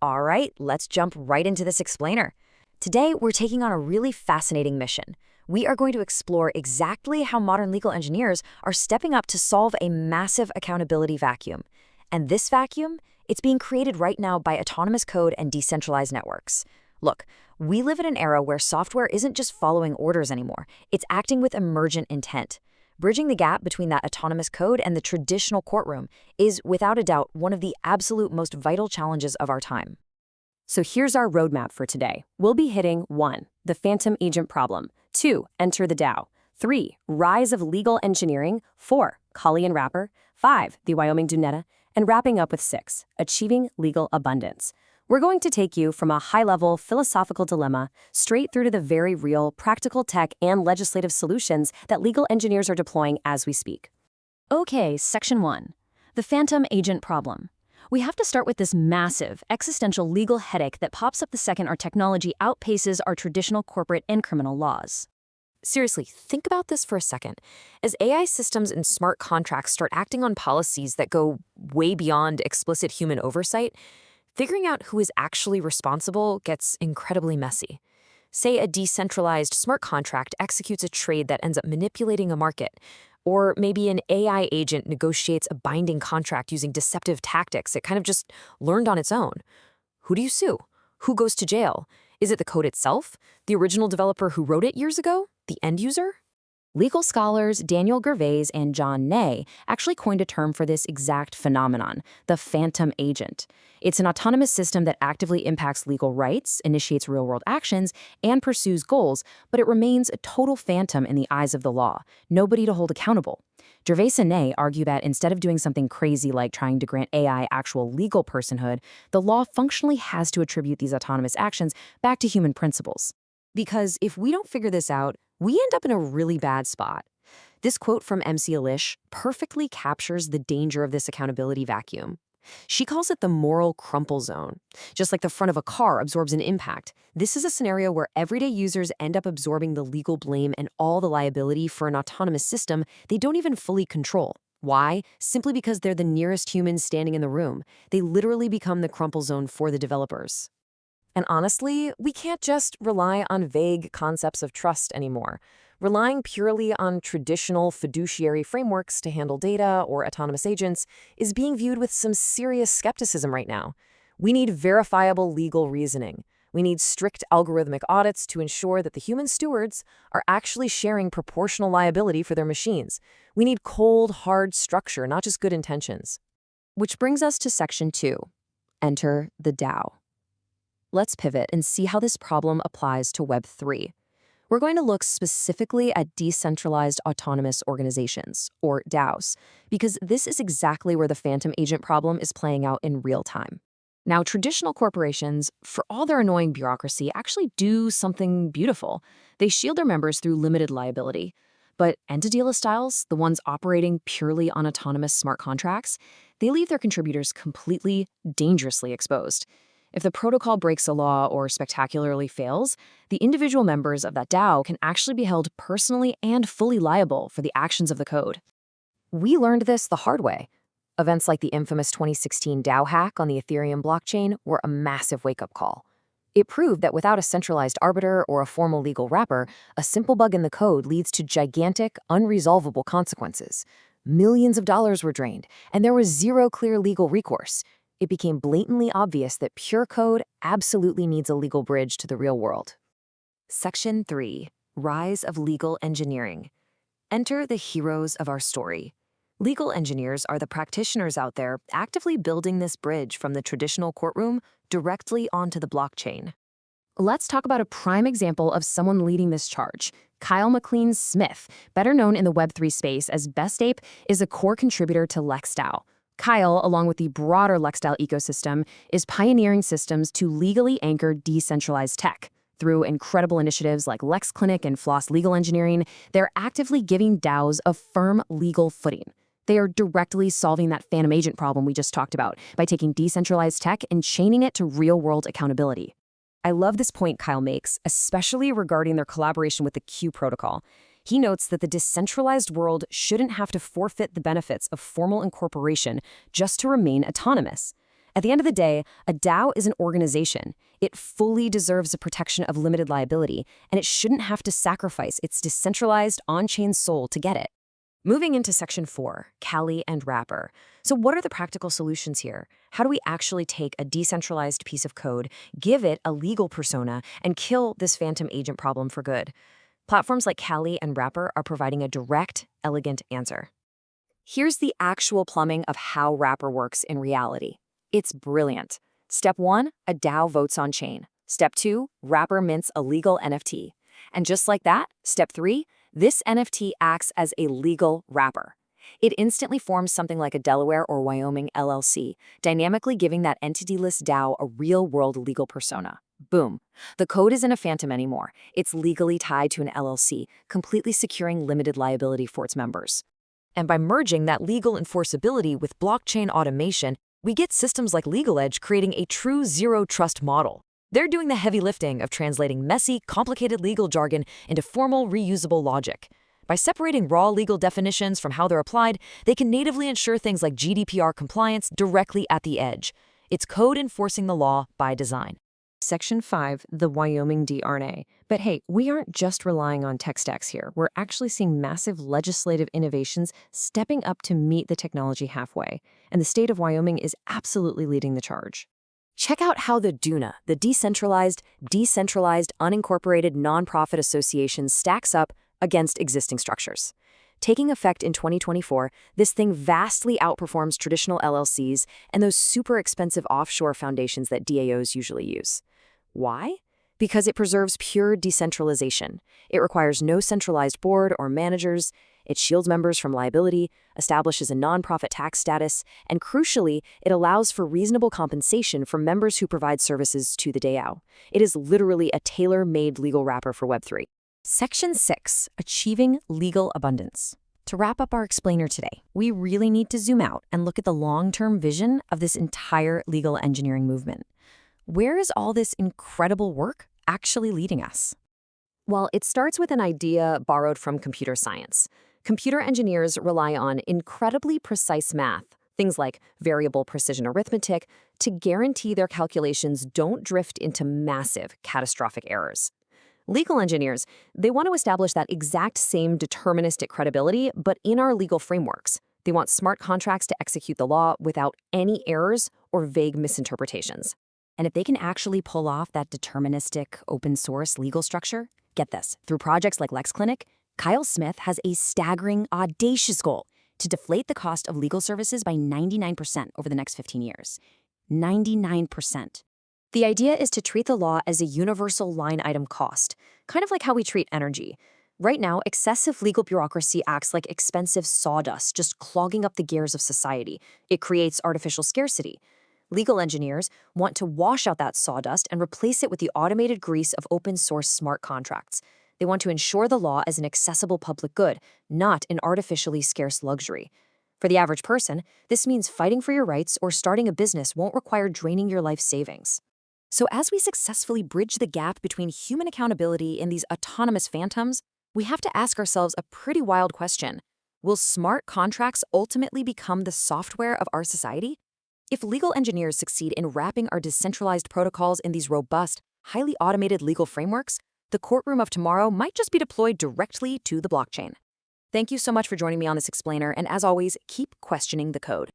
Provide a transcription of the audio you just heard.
All right, let's jump right into this explainer. Today, we're taking on a really fascinating mission. We are going to explore exactly how modern legal engineers are stepping up to solve a massive accountability vacuum. And this vacuum, it's being created right now by autonomous code and decentralized networks. Look, we live in an era where software isn't just following orders anymore, it's acting with emergent intent. Bridging the gap between that autonomous code and the traditional courtroom is, without a doubt, one of the absolute most vital challenges of our time. So here's our roadmap for today. We'll be hitting 1. The phantom agent problem. 2. Enter the DAO. 3. Rise of legal engineering. 4. Kali and Wrapper. 5. The Wyoming Dunetta. And wrapping up with 6. Achieving legal abundance. We're going to take you from a high-level philosophical dilemma straight through to the very real practical tech and legislative solutions that legal engineers are deploying as we speak. Okay, Section 1. The phantom agent problem. We have to start with this massive, existential legal headache that pops up the second our technology outpaces our traditional corporate and criminal laws. Seriously, think about this for a second. As AI systems and smart contracts start acting on policies that go way beyond explicit human oversight, figuring out who is actually responsible gets incredibly messy. Say a decentralized smart contract executes a trade that ends up manipulating a market, or maybe an AI agent negotiates a binding contract using deceptive tactics it kind of just learned on its own. Who do you sue? Who goes to jail? Is it the code itself? The original developer who wrote it years ago? The end user? Legal scholars Daniel Gervais and John Ney actually coined a term for this exact phenomenon, the phantom agent. It's an autonomous system that actively impacts legal rights, initiates real-world actions, and pursues goals, but it remains a total phantom in the eyes of the law, nobody to hold accountable. Gervais and Ney argue that instead of doing something crazy like trying to grant AI actual legal personhood, the law functionally has to attribute these autonomous actions back to human principles. Because if we don't figure this out, we end up in a really bad spot. This quote from MC Elish perfectly captures the danger of this accountability vacuum. She calls it the moral crumple zone. Just like the front of a car absorbs an impact, this is a scenario where everyday users end up absorbing the legal blame and all the liability for an autonomous system they don't even fully control. Why? Simply because they're the nearest humans standing in the room. They literally become the crumple zone for the developers. And honestly, we can't just rely on vague concepts of trust anymore. Relying purely on traditional fiduciary frameworks to handle data or autonomous agents is being viewed with some serious skepticism right now. We need verifiable legal reasoning. We need strict algorithmic audits to ensure that the human stewards are actually sharing proportional liability for their machines. We need cold, hard structure, not just good intentions. Which brings us to Section 2. Enter the DAO. Let's pivot and see how this problem applies to Web3. We're going to look specifically at decentralized autonomous organizations, or DAOs, because this is exactly where the phantom agent problem is playing out in real time. Now, traditional corporations, for all their annoying bureaucracy, actually do something beautiful. They shield their members through limited liability. But entity-less styles, the ones operating purely on autonomous smart contracts, they leave their contributors completely, dangerously exposed. If the protocol breaks a law or spectacularly fails, the individual members of that DAO can actually be held personally and fully liable for the actions of the code. We learned this the hard way. Events like the infamous 2016 DAO hack on the Ethereum blockchain were a massive wake-up call. It proved that without a centralized arbiter or a formal legal wrapper, a simple bug in the code leads to gigantic, unresolvable consequences. Millions of dollars were drained, and there was zero clear legal recourse. It became blatantly obvious that pure code absolutely needs a legal bridge to the real world. Section 3. Rise of legal engineering. Enter the heroes of our story. Legal engineers are the practitioners out there actively building this bridge from the traditional courtroom directly onto the blockchain. Let's talk about a prime example of someone leading this charge. Kyle McLean Smith, better known in the Web3 space as Best Ape, is a core contributor to LexDAO. Kyle, along with the broader LexDAO ecosystem, is pioneering systems to legally anchor decentralized tech. Through incredible initiatives like Lex Clinic and Floss Legal Engineering, they're actively giving DAOs a firm legal footing. They are directly solving that phantom agent problem we just talked about by taking decentralized tech and chaining it to real-world accountability. I love this point Kyle makes, especially regarding their collaboration with the Q protocol. He notes that the decentralized world shouldn't have to forfeit the benefits of formal incorporation just to remain autonomous. At the end of the day, a DAO is an organization. It fully deserves the protection of limited liability, and it shouldn't have to sacrifice its decentralized on-chain soul to get it. Moving into Section 4, Kali and Wrapper. So what are the practical solutions here? How do we actually take a decentralized piece of code, give it a legal persona, and kill this phantom agent problem for good? Platforms like Kali and Wrapper are providing a direct, elegant answer. Here's the actual plumbing of how Wrapper works in reality. It's brilliant. Step 1, a DAO votes on chain. Step 2, Wrapper mints a legal NFT. And just like that, Step 3, this NFT acts as a legal wrapper. It instantly forms something like a Delaware or Wyoming LLC, dynamically giving that entity-less DAO a real-world legal persona. Boom. The code isn't a phantom anymore. It's legally tied to an LLC, completely securing limited liability for its members. And by merging that legal enforceability with blockchain automation, we get systems like LegalEdge creating a true zero-trust model. They're doing the heavy lifting of translating messy, complicated legal jargon into formal, reusable logic. By separating raw legal definitions from how they're applied, they can natively ensure things like GDPR compliance directly at the edge. It's code enforcing the law by design. Section 5, the Wyoming DRNA. But hey, we aren't just relying on tech stacks here. We're actually seeing massive legislative innovations stepping up to meet the technology halfway. And the state of Wyoming is absolutely leading the charge. Check out how the DUNA, the Decentralized Unincorporated Nonprofit Association, stacks up against existing structures. Taking effect in 2024, this thing vastly outperforms traditional LLCs and those super expensive offshore foundations that DAOs usually use. Why? Because it preserves pure decentralization. It requires no centralized board or managers. It shields members from liability, establishes a nonprofit tax status, and crucially, it allows for reasonable compensation for members who provide services to the DAO. It is literally a tailor-made legal wrapper for Web3. Section 6, Achieving Legal Abundance. To wrap up our explainer today, we really need to zoom out and look at the long-term vision of this entire legal engineering movement. Where is all this incredible work actually leading us? Well, it starts with an idea borrowed from computer science. Computer engineers rely on incredibly precise math, things like variable precision arithmetic, to guarantee their calculations don't drift into massive, catastrophic errors. Legal engineers, they want to establish that exact same deterministic credibility, but in our legal frameworks. They want smart contracts to execute the law without any errors or vague misinterpretations. And if they can actually pull off that deterministic, open-source legal structure, get this, through projects like LexClinic, Kyle Smith has a staggering, audacious goal to deflate the cost of legal services by 99% over the next 15 years. 99%. The idea is to treat the law as a universal line item cost, kind of like how we treat energy. Right now, excessive legal bureaucracy acts like expensive sawdust, just clogging up the gears of society. It creates artificial scarcity. Legal engineers want to wash out that sawdust and replace it with the automated grease of open-source smart contracts. They want to ensure the law as an accessible public good, not an artificially scarce luxury. For the average person, this means fighting for your rights or starting a business won't require draining your life savings. So as we successfully bridge the gap between human accountability and these autonomous phantoms, we have to ask ourselves a pretty wild question. Will smart contracts ultimately become the software of our society? If legal engineers succeed in wrapping our decentralized protocols in these robust, highly automated legal frameworks, the courtroom of tomorrow might just be deployed directly to the blockchain. Thank you so much for joining me on this explainer, and as always, keep questioning the code.